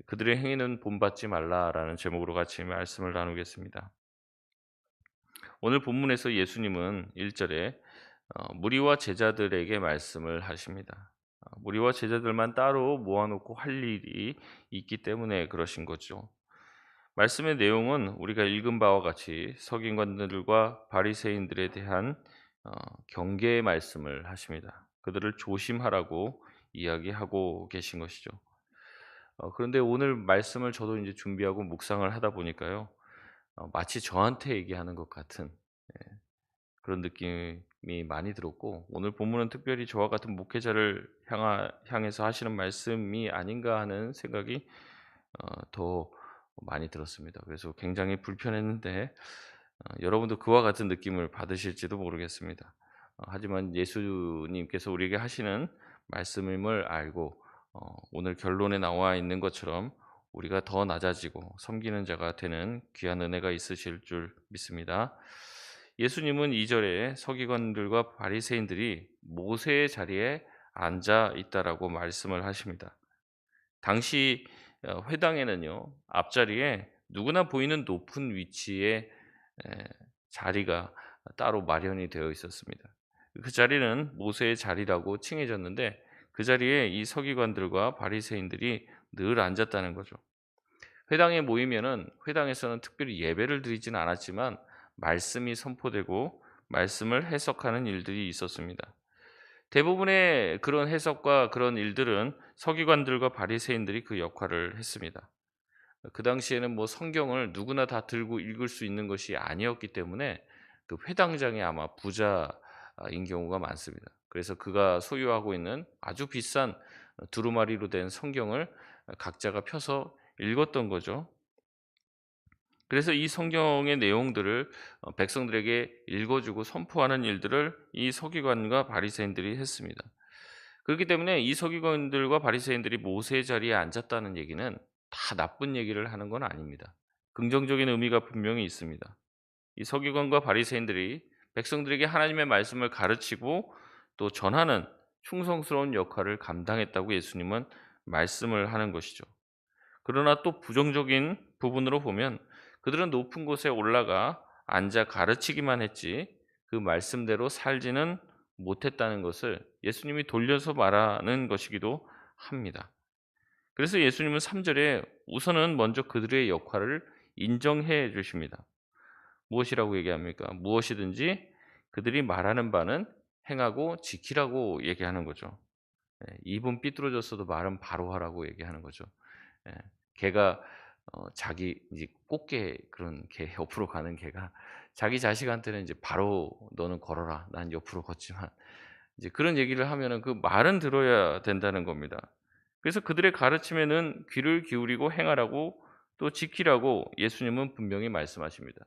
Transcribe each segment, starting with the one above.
그들의 행위는 본받지 말라라는 제목으로 같이 말씀을 나누겠습니다. 오늘 본문에서 예수님은 1절에 무리와 제자들에게 말씀을 하십니다. 무리와 제자들만 따로 모아놓고 할 일이 있기 때문에 그러신 거죠. 말씀의 내용은 우리가 읽은 바와 같이 서기관들과 바리새인들에 대한 어, 경계의 말씀을 하십니다. 그들을 조심하라고 이야기하고 계신 것이죠. 그런데 오늘 말씀을 저도 이제 준비하고 묵상을 하다 보니까요. 마치 저한테 얘기하는 것 같은 그런 느낌이 많이 들었고, 오늘 본문은 특별히 저와 같은 목회자를 향해서 하시는 말씀이 아닌가 하는 생각이 더 많이 들었습니다. 그래서 굉장히 불편했는데 여러분도 그와 같은 느낌을 받으실지도 모르겠습니다. 하지만 예수님께서 우리에게 하시는 말씀임을 알고 오늘 결론에 나와 있는 것처럼 우리가 더 낮아지고 섬기는 자가 되는 귀한 은혜가 있으실 줄 믿습니다. 예수님은 2절에 서기관들과 바리새인들이 모세의 자리에 앉아 있다라고 말씀을 하십니다. 당시 회당에는요, 앞자리에 누구나 보이는 높은 위치에 에, 자리가 따로 마련이 되어 있었습니다. 그 자리는 모세의 자리라고 칭해졌는데, 그 자리에 이 서기관들과 바리새인들이 늘 앉았다는 거죠. 회당에 모이면은 회당에서는 특별히 예배를 드리지는 않았지만 말씀이 선포되고 말씀을 해석하는 일들이 있었습니다. 대부분의 그런 해석과 그런 일들은 서기관들과 바리새인들이 그 역할을 했습니다. 그 당시에는 뭐 성경을 누구나 다 들고 읽을 수 있는 것이 아니었기 때문에 그 회당장이 아마 부자인 경우가 많습니다. 그래서 그가 소유하고 있는 아주 비싼 두루마리로 된 성경을 각자가 펴서 읽었던 거죠. 그래서 이 성경의 내용들을 백성들에게 읽어주고 선포하는 일들을 이 서기관과 바리새인들이 했습니다. 그렇기 때문에 이 서기관들과 바리새인들이 모세의 자리에 앉았다는 얘기는 다 나쁜 얘기를 하는 건 아닙니다. 긍정적인 의미가 분명히 있습니다. 이 서기관과 바리새인들이 백성들에게 하나님의 말씀을 가르치고 또 전하는 충성스러운 역할을 감당했다고 예수님은 말씀을 하는 것이죠. 그러나 또 부정적인 부분으로 보면 그들은 높은 곳에 올라가 앉아 가르치기만 했지 그 말씀대로 살지는 못했다는 것을 예수님이 돌려서 말하는 것이기도 합니다. 그래서 예수님은 3절에 우선은 먼저 그들의 역할을 인정해 주십니다. 무엇이라고 얘기합니까? 무엇이든지 그들이 말하는 바는 행하고 지키라고 얘기하는 거죠. 입은 삐뚤어졌어도 말은 바로 하라고 얘기하는 거죠. 예. 개가 자기 이제 꽃게 그런 개 옆으로 가는 개가 자기 자식한테는 이제 바로 "너는 걸어라. 난 옆으로 걷지만." 이제 그런 얘기를 하면은 그 말은 들어야 된다는 겁니다. 그래서 그들의 가르침에는 귀를 기울이고 행하라고 또 지키라고 예수님은 분명히 말씀하십니다.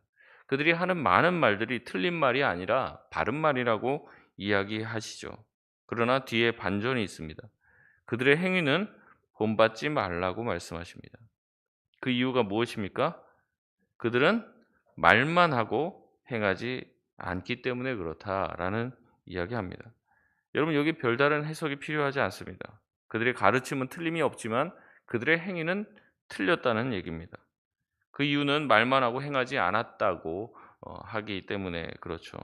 그들이 하는 많은 말들이 틀린 말이 아니라 바른 말이라고 이야기하시죠. 그러나 뒤에 반전이 있습니다. 그들의 행위는 본받지 말라고 말씀하십니다. 그 이유가 무엇입니까? 그들은 말만 하고 행하지 않기 때문에 그렇다라는 이야기합니다. 여러분, 여기 별다른 해석이 필요하지 않습니다. 그들의 가르침은 틀림이 없지만 그들의 행위는 틀렸다는 얘기입니다. 그 이유는 말만 하고 행하지 않았다고 하기 때문에 그렇죠.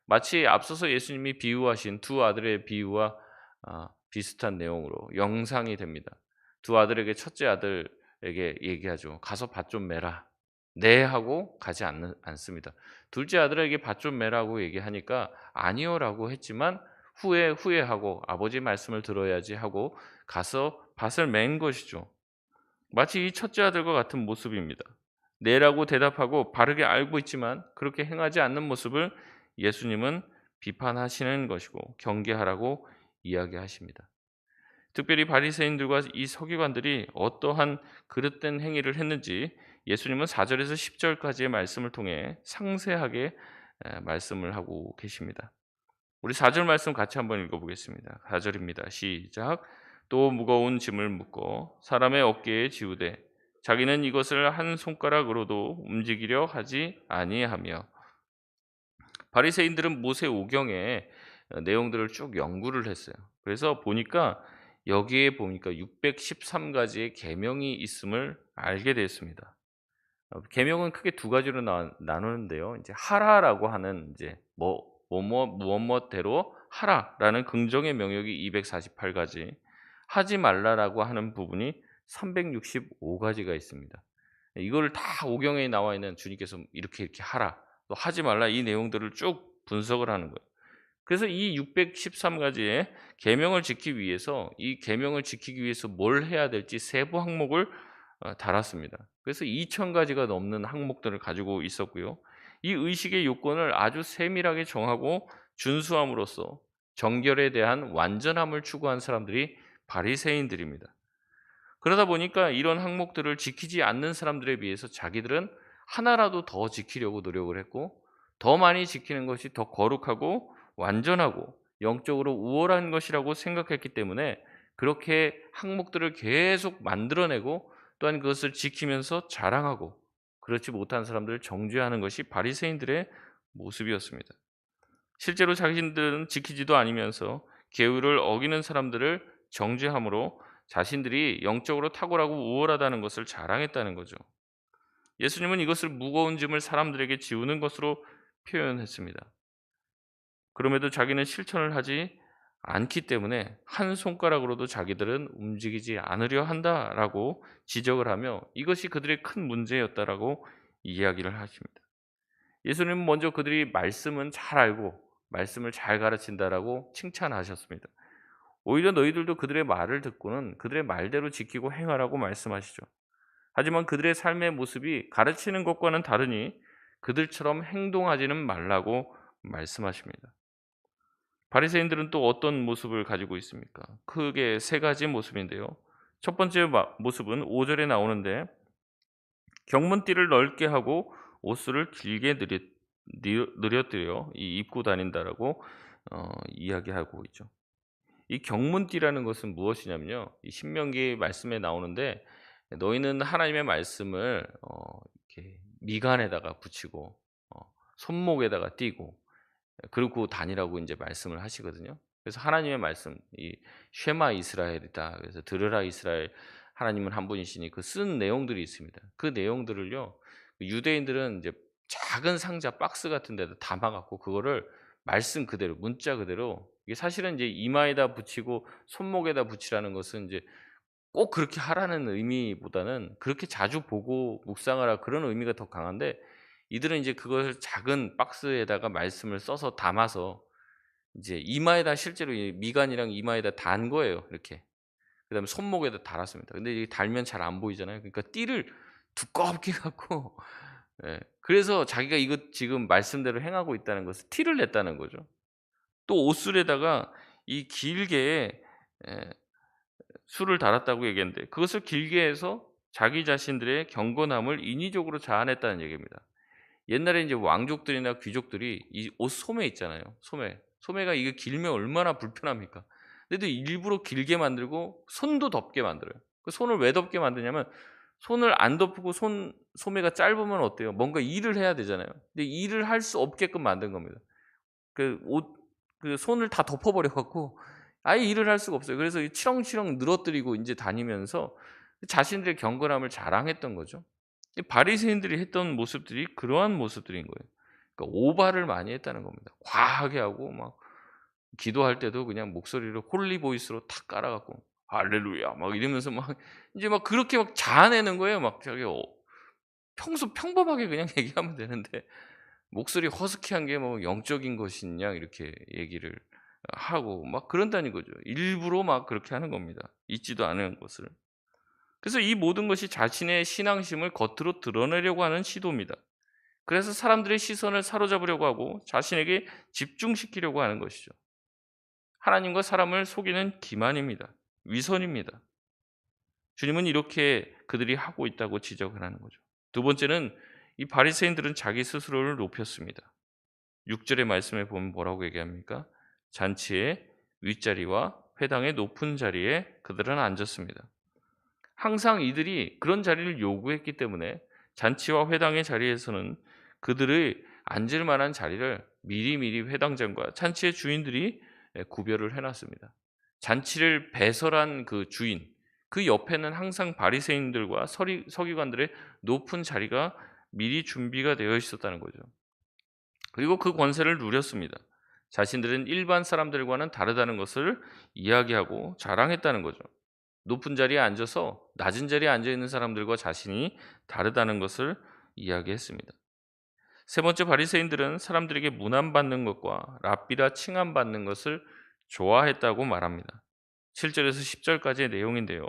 마치 앞서서 예수님이 비유하신 두 아들의 비유와 비슷한 내용으로 영상이 됩니다. 두 아들에게 첫째 아들에게 얘기하죠. "가서 밭 좀 매라." "네." 하고 가지 않습니다. 둘째 아들에게 "밭 좀 매라."고 얘기하니까 "아니요."라고 했지만 후에 후회하고 '아버지 말씀을 들어야지.' 하고 가서 밭을 맨 것이죠. 마치 이 첫째 아들과 같은 모습입니다. "네라고 대답하고 바르게 알고 있지만 그렇게 행하지 않는 모습을 예수님은 비판하시는 것이고 경계하라고 이야기하십니다. 특별히 바리새인들과 이 서기관들이 어떠한 그릇된 행위를 했는지 예수님은 4절에서 10절까지의 말씀을 통해 상세하게 말씀을 하고 계십니다. 우리 4절 말씀 같이 한번 읽어보겠습니다. 4절입니다. 시작. "또 무거운 짐을 묶어 사람의 어깨에 지우되 자기는 이것을 한 손가락으로도 움직이려 하지 아니하며." 바리새인들은 모세 오경의 내용들을 쭉 연구를 했어요. 그래서 보니까 여기에 보니까 613가지의 계명이 있음을 알게 됐습니다. 계명은 크게 두 가지로 나누는데요. 이제 하라라고 하는 이제 무엇무엇대로 하라라는 긍정의 명령이 248 가지, 하지 말라라고 하는 부분이 365 가지가 있습니다. 이거를 다 오경에 나와 있는 주님께서 이렇게 하라, 또 하지 말라 이 내용들을 쭉 분석을 하는 거예요. 그래서 이 613 가지의 계명을 지키기 위해서 이 계명을 지키기 위해서 뭘 해야 될지 세부 항목을 달았습니다. 그래서 2,000 가지가 넘는 항목들을 가지고 있었고요. 이 의식의 요건을 아주 세밀하게 정하고 준수함으로써 정결에 대한 완전함을 추구한 사람들이 바리새인들입니다. 그러다 보니까 이런 항목들을 지키지 않는 사람들에 비해서 자기들은 하나라도 더 지키려고 노력을 했고, 더 많이 지키는 것이 더 거룩하고 완전하고 영적으로 우월한 것이라고 생각했기 때문에 그렇게 항목들을 계속 만들어내고, 또한 그것을 지키면서 자랑하고, 그렇지 못한 사람들을 정죄하는 것이 바리새인들의 모습이었습니다. 실제로 자신들은 지키지도 않으면서 계율을 어기는 사람들을 정죄함으로 자신들이 영적으로 탁월하고 우월하다는 것을 자랑했다는 거죠. 예수님은 이것을 무거운 짐을 사람들에게 지우는 것으로 표현했습니다. 그럼에도 자기는 실천을 하지 않기 때문에 한 손가락으로도 자기들은 움직이지 않으려 한다라고 지적을 하며 이것이 그들의 큰 문제였다라고 이야기를 하십니다. 예수님은 먼저 그들이 말씀은 잘 알고 말씀을 잘 가르친다라고 칭찬하셨습니다. 오히려 너희들도 그들의 말을 듣고는 그들의 말대로 지키고 행하라고 말씀하시죠. 하지만 그들의 삶의 모습이 가르치는 것과는 다르니 그들처럼 행동하지는 말라고 말씀하십니다. 바리새인들은 또 어떤 모습을 가지고 있습니까? 크게 세 가지 모습인데요. 첫 번째 모습은 5절에 나오는데, 경문띠를 넓게 하고 옷수를 길게 늘어뜨려 입고 다닌다라고 이야기하고 있죠. 이 경문띠라는 것은 무엇이냐면요. 이 신명기 말씀에 나오는데, 너희는 하나님의 말씀을 이렇게 미간에다가 붙이고 손목에다가 띠고 그러고 다니라고 이제 말씀을 하시거든요. 그래서 하나님의 말씀, 이 쉐마 이스라엘이다. 그래서 들으라 이스라엘, 하나님은 한 분이시니 그 쓴 내용들이 있습니다. 그 내용들을요, 유대인들은 이제 작은 상자 박스 같은 데다 담아 갖고 그거를 말씀 그대로 문자 그대로, 이게 사실은 이제 이마에다 붙이고 손목에다 붙이라는 것은 이제 꼭 그렇게 하라는 의미보다는 그렇게 자주 보고 묵상하라 그런 의미가 더 강한데, 이들은 이제 그것을 작은 박스에다가 말씀을 써서 담아서 이제 이마에다 실제로 이 미간이랑 이마에다 단 거예요, 이렇게. 그다음에 손목에다 달았습니다. 근데 이게 달면 잘 안 보이잖아요. 그러니까 띠를 두껍게 갖고 예. 그래서 자기가 이거 지금 말씀대로 행하고 있다는 것을 티를 냈다는 거죠. 또 옷술에다가 이 길게 예 술을 달았다고 얘기했는데, 그것을 길게 해서 자기 자신들의 경건함을 인위적으로 자아냈다는 얘기입니다. 옛날에 이제 왕족들이나 귀족들이 이 옷 소매 있잖아요. 소매. 소매가 이게 길면 얼마나 불편합니까? 근데도 일부러 길게 만들고 손도 덥게 만들어요. 그 손을 왜 덥게 만드냐면, 손을 안 덮고 소매가 짧으면 어때요? 뭔가 일을 해야 되잖아요. 근데 일을 할 수 없게끔 만든 겁니다. 그 손을 다 덮어 버려 갖고 아예 일을 할 수가 없어요. 그래서 이 치렁치렁 늘어뜨리고 인제 다니면서 자신들의 경건함을 자랑했던 거죠. 이 바리새인들이 했던 모습들이 그러한 모습들인 거예요. 그러니까 오바를 많이 했다는 겁니다. 과하게 하고 막 기도할 때도 그냥 목소리를 홀리 보이스로 탁 깔아 갖고 할렐루야 막 이러면서 막 인제 막 그렇게 막 자아내는 거예요. 막 자기 평소 평범하게 그냥 얘기하면 되는데 목소리 허스키한 게 뭐 영적인 것이냐 이렇게 얘기를 하고 막 그런다는 거죠. 일부러 막 그렇게 하는 겁니다, 있지도 않은 것을. 그래서 이 모든 것이 자신의 신앙심을 겉으로 드러내려고 하는 시도입니다. 그래서 사람들의 시선을 사로잡으려고 하고 자신에게 집중시키려고 하는 것이죠. 하나님과 사람을 속이는 기만입니다. 위선입니다. 주님은 이렇게 그들이 하고 있다고 지적을 하는 거죠. 두 번째는, 이 바리새인들은 자기 스스로를 높였습니다. 6절의 말씀에 보면 뭐라고 얘기합니까? 잔치의 윗자리와 회당의 높은 자리에 그들은 앉았습니다. 항상 이들이 그런 자리를 요구했기 때문에 잔치와 회당의 자리에서는 그들의 앉을 만한 자리를 미리미리 회당장과 잔치의 주인들이 구별을 해놨습니다. 잔치를 배설한 그 주인, 그 옆에는 항상 바리새인들과 서기관들의 높은 자리가 미리 준비가 되어 있었다는 거죠. 그리고 그 권세를 누렸습니다. 자신들은 일반 사람들과는 다르다는 것을 이야기하고 자랑했다는 거죠. 높은 자리에 앉아서 낮은 자리에 앉아 있는 사람들과 자신이 다르다는 것을 이야기했습니다. 세 번째, 바리새인들은 사람들에게 문안받는 것과 랍비라 칭함받는 것을 좋아했다고 말합니다. 7절에서 10절까지의 내용인데요.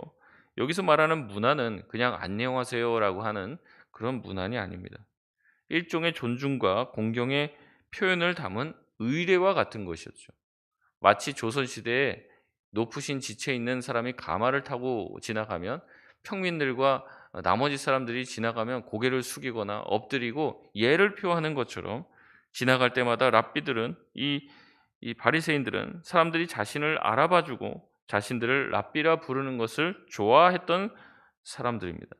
여기서 말하는 문안은 그냥 안녕하세요라고 하는 그런 문안이 아닙니다. 일종의 존중과 공경의 표현을 담은 의례와 같은 것이었죠. 마치 조선시대에 높으신 지체에 있는 사람이 가마를 타고 지나가면 평민들과 나머지 사람들이 지나가면 고개를 숙이거나 엎드리고 예를 표하는 것처럼, 지나갈 때마다 랍비들은 이 바리새인들은 사람들이 자신을 알아봐 주고 자신들을 랍비라 부르는 것을 좋아했던 사람들입니다.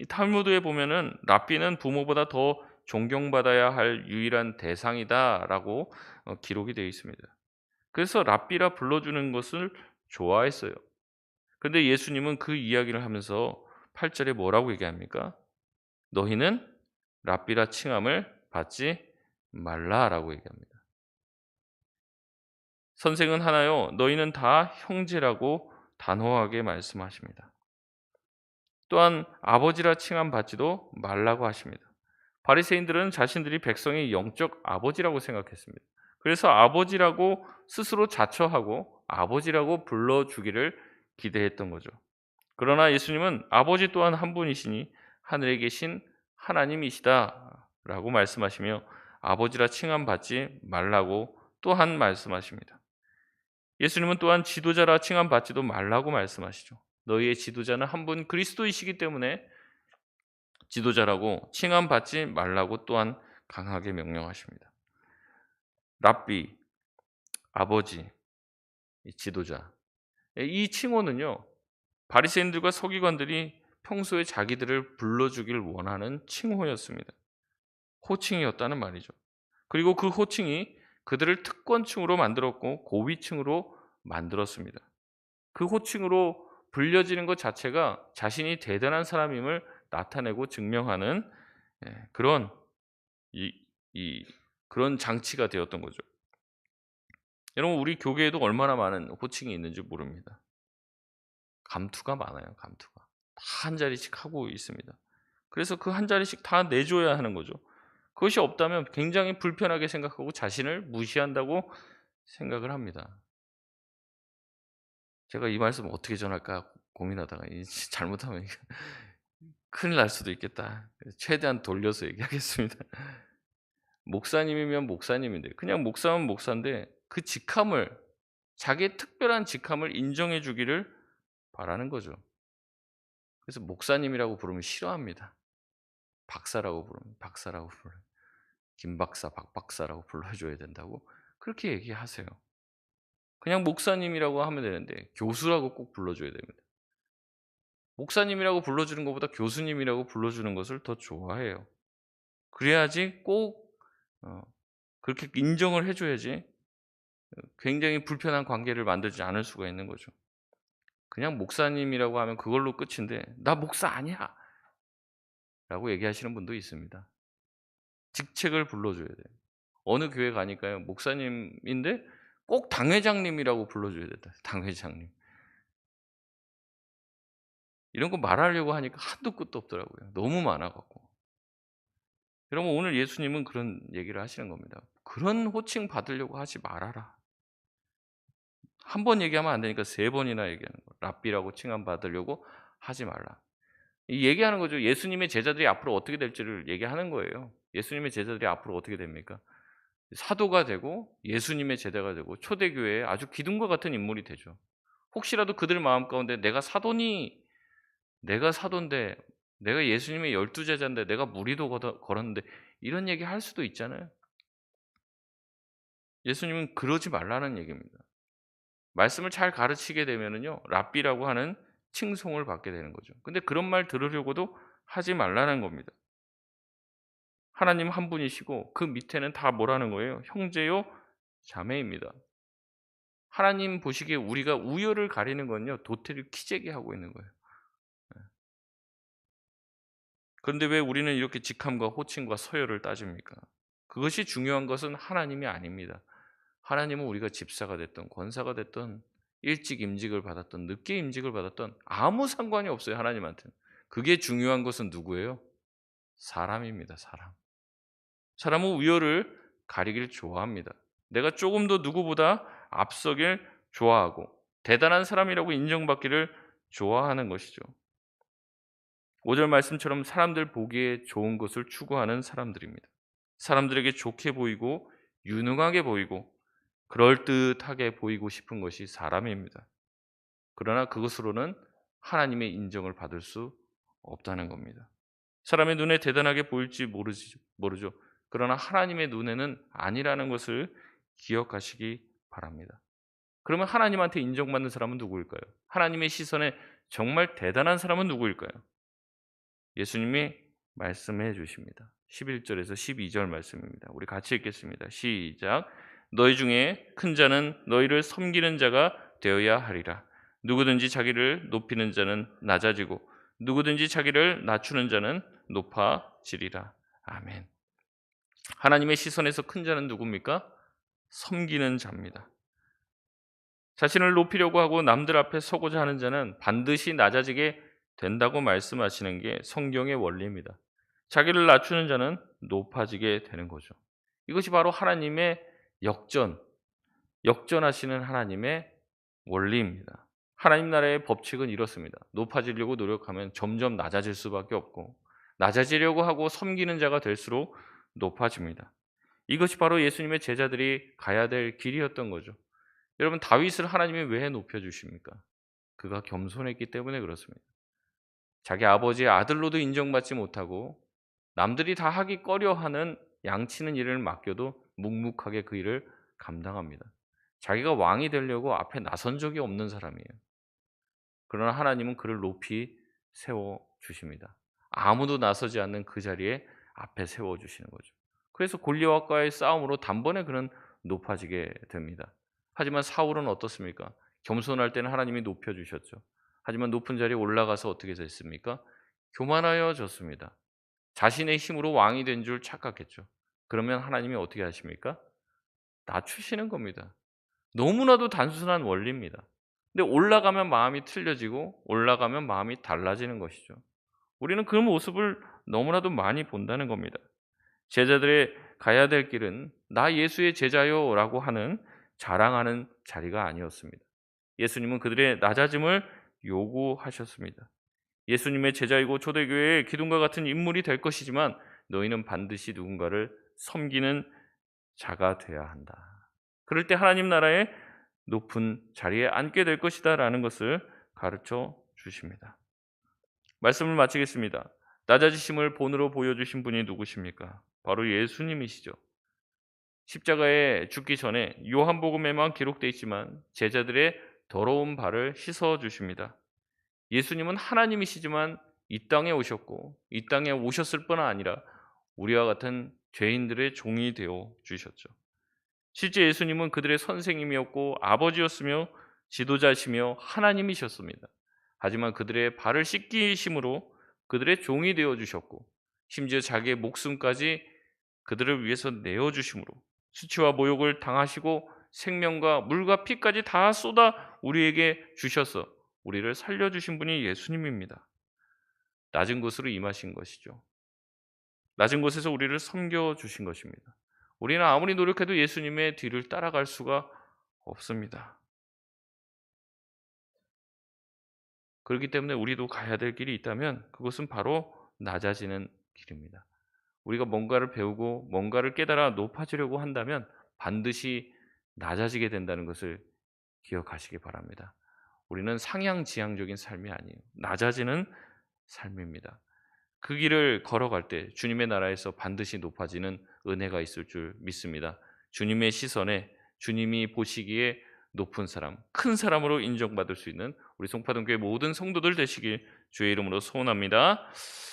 이 탈무드에 보면은 랍비는 부모보다 더 존경받아야 할 유일한 대상이다라고 기록이 되어 있습니다. 그래서 랍비라 불러주는 것을 좋아했어요. 그런데 예수님은 그 이야기를 하면서 8절에 뭐라고 얘기합니까? 너희는 랍비라 칭함을 받지 말라라고 얘기합니다. 선생은 하나요, 너희는 다 형제라고 단호하게 말씀하십니다. 또한 아버지라 칭함 받지도 말라고 하십니다. 바리새인들은 자신들이 백성의 영적 아버지라고 생각했습니다. 그래서 아버지라고 스스로 자처하고 아버지라고 불러주기를 기대했던 거죠. 그러나 예수님은 아버지 또한 한 분이시니 하늘에 계신 하나님이시다라고 말씀하시며 아버지라 칭함 받지 말라고 또한 말씀하십니다. 예수님은 또한 지도자라 칭함 받지도 말라고 말씀하시죠. 너희의 지도자는 한 분 그리스도이시기 때문에 지도자라고 칭함 받지 말라고 또한 강하게 명령하십니다. 랍비, 아버지, 지도자. 이 칭호는요, 바리새인들과 서기관들이 평소에 자기들을 불러주길 원하는 칭호였습니다. 호칭이었다는 말이죠. 그리고 그 호칭이 그들을 특권층으로 만들었고 고위층으로 만들었습니다. 그 호칭으로 불려지는 것 자체가 자신이 대단한 사람임을 나타내고 증명하는 그런 이, 이 그런 장치가 되었던 거죠. 여러분, 우리 교계에도 얼마나 많은 호칭이 있는지 모릅니다. 감투가 많아요. 감투가 다 한 자리씩 하고 있습니다. 그래서 그 한 자리씩 다 내줘야 하는 거죠. 그것이 없다면 굉장히 불편하게 생각하고 자신을 무시한다고 생각을 합니다. 제가 이 말씀 어떻게 전할까 고민하다가 잘못하면 큰일 날 수도 있겠다. 최대한 돌려서 얘기하겠습니다. 목사님이면 목사님인데, 그냥 목사면 목사인데 그 직함을, 자기의 특별한 직함을 인정해 주기를 바라는 거죠. 그래서 목사님이라고 부르면 싫어합니다. 박사라고 부르면 박사라고 불러요. 김 박사, 박 박사라고 불러줘야 된다고 그렇게 얘기하세요. 그냥 목사님이라고 하면 되는데 교수라고 꼭 불러줘야 됩니다. 목사님이라고 불러주는 것보다 교수님이라고 불러주는 것을 더 좋아해요. 그래야지 꼭 그렇게 인정을 해줘야지 굉장히 불편한 관계를 만들지 않을 수가 있는 거죠. 그냥 목사님이라고 하면 그걸로 끝인데 "나 목사 아니야." 라고 얘기하시는 분도 있습니다. 직책을 불러줘야 돼요. 어느 교회 가니까요, 목사님인데 꼭 당회장님이라고 불러줘야 된다. 당회장님. 이런 거 말하려고 하니까 한도 끝도 없더라고요. 너무 많아 갖고. 여러분, 오늘 예수님은 그런 얘기를 하시는 겁니다. 그런 호칭 받으려고 하지 말아라. 한 번 얘기하면 안 되니까 세 번이나 얘기하는 거예요. 랍비라고 칭함 받으려고 하지 말라. 이 얘기하는 거죠. 예수님의 제자들이 앞으로 어떻게 될지를 얘기하는 거예요. 예수님의 제자들이 앞으로 어떻게 됩니까? 사도가 되고 예수님의 제자가 되고 초대교회에 아주 기둥과 같은 인물이 되죠. 혹시라도 그들 마음 가운데 내가 사도니, 내가 사도인데, 내가 예수님의 12 제자인데, 내가 무리도 걸었는데, 이런 얘기 할 수도 있잖아요. 예수님은 그러지 말라는 얘기입니다. 말씀을 잘 가르치게 되면은요, 랍비라고 하는 칭송을 받게 되는 거죠. 근데 그런 말 들으려고도 하지 말라는 겁니다. 하나님 한 분이시고 그 밑에는 다 뭐라는 거예요? 형제요, 자매입니다. 하나님 보시기에 우리가 우열을 가리는 건요, 도태를 키재게 하고 있는 거예요. 그런데 왜 우리는 이렇게 직함과 호칭과 서열을 따집니까? 그것이 중요한 것은 하나님이 아닙니다. 하나님은 우리가 집사가 됐든 권사가 됐든 일찍 임직을 받았든 늦게 임직을 받았든 아무 상관이 없어요, 하나님한테는. 그게 중요한 것은 누구예요? 사람입니다, 사람. 사람은 우열을 가리길 좋아합니다. 내가 조금 더 누구보다 앞서길 좋아하고 대단한 사람이라고 인정받기를 좋아하는 것이죠. 5절 말씀처럼 사람들 보기에 좋은 것을 추구하는 사람들입니다. 사람들에게 좋게 보이고 유능하게 보이고 그럴듯하게 보이고 싶은 것이 사람입니다. 그러나 그것으로는 하나님의 인정을 받을 수 없다는 겁니다. 사람의 눈에 대단하게 보일지 모르죠. 그러나 하나님의 눈에는 아니라는 것을 기억하시기 바랍니다. 그러면 하나님한테 인정받는 사람은 누구일까요? 하나님의 시선에 정말 대단한 사람은 누구일까요? 예수님이 말씀해 주십니다. 11절에서 12절 말씀입니다. 우리 같이 읽겠습니다. 시작. 너희 중에 큰 자는 너희를 섬기는 자가 되어야 하리라. 누구든지 자기를 높이는 자는 낮아지고 누구든지 자기를 낮추는 자는 높아지리라. 아멘. 하나님의 시선에서 큰 자는 누굽니까? 섬기는 자입니다. 자신을 높이려고 하고 남들 앞에 서고자 하는 자는 반드시 낮아지게 된다고 말씀하시는 게 성경의 원리입니다. 자기를 낮추는 자는 높아지게 되는 거죠. 이것이 바로 하나님의 역전하시는 하나님의 원리입니다. 하나님 나라의 법칙은 이렇습니다. 높아지려고 노력하면 점점 낮아질 수밖에 없고 낮아지려고 하고 섬기는 자가 될수록 높아집니다. 이것이 바로 예수님의 제자들이 가야 될 길이었던 거죠. 여러분, 다윗을 하나님이 왜 높여주십니까? 그가 겸손했기 때문에 그렇습니다. 자기 아버지의 아들로도 인정받지 못하고 남들이 다 하기 꺼려하는 양치는 일을 맡겨도 묵묵하게 그 일을 감당합니다. 자기가 왕이 되려고 앞에 나선 적이 없는 사람이에요. 그러나 하나님은 그를 높이 세워주십니다. 아무도 나서지 않는 그 자리에 앞에 세워주시는 거죠. 그래서 골리앗과의 싸움으로 단번에 그는 높아지게 됩니다. 하지만 사울은 어떻습니까? 겸손할 때는 하나님이 높여주셨죠. 하지만 높은 자리에 올라가서 어떻게 됐습니까? 교만하여졌습니다. 자신의 힘으로 왕이 된 줄 착각했죠. 그러면 하나님이 어떻게 하십니까? 낮추시는 겁니다. 너무나도 단순한 원리입니다. 근데 올라가면 마음이 틀려지고 올라가면 마음이 달라지는 것이죠. 우리는 그 모습을 너무나도 많이 본다는 겁니다. 제자들의 가야 될 길은 나 예수의 제자요라고 하는 자랑하는 자리가 아니었습니다. 예수님은 그들의 낮아짐을 요구하셨습니다. 예수님의 제자이고 초대교회의 기둥과 같은 인물이 될 것이지만 너희는 반드시 누군가를 섬기는 자가 되어야 한다. 그럴 때 하나님 나라의 높은 자리에 앉게 될 것이다라는 것을 가르쳐 주십니다. 말씀을 마치겠습니다. 낮아지심을 본으로 보여주신 분이 누구십니까? 바로 예수님이시죠. 십자가에 죽기 전에 요한복음에만 기록되어 있지만 제자들의 더러운 발을 씻어 주십니다. 예수님은 하나님이시지만 이 땅에 오셨고 이 땅에 오셨을 뿐 아니라 우리와 같은 죄인들의 종이 되어 주셨죠. 실제 예수님은 그들의 선생님이었고 아버지였으며 지도자시며 하나님이셨습니다. 하지만 그들의 발을 씻기심으로 그들의 종이 되어 주셨고 심지어 자기의 목숨까지 그들을 위해서 내어 주심으로 수치와 모욕을 당하시고 생명과 물과 피까지 다 쏟아 우리에게 주셔서 우리를 살려주신 분이 예수님입니다. 낮은 곳으로 임하신 것이죠. 낮은 곳에서 우리를 섬겨주신 것입니다. 우리는 아무리 노력해도 예수님의 뒤를 따라갈 수가 없습니다. 그렇기 때문에 우리도 가야 될 길이 있다면 그것은 바로 낮아지는 길입니다. 우리가 뭔가를 배우고 뭔가를 깨달아 높아지려고 한다면 반드시 낮아지게 된다는 것을 기억하시기 바랍니다. 우리는 상향지향적인 삶이 아니에요. 낮아지는 삶입니다. 그 길을 걸어갈 때 주님의 나라에서 반드시 높아지는 은혜가 있을 줄 믿습니다. 주님의 시선에 주님이 보시기에 높은 사람, 큰 사람으로 인정받을 수 있는 우리 송파동교회 모든 성도들 되시길 주의 이름으로 소원합니다.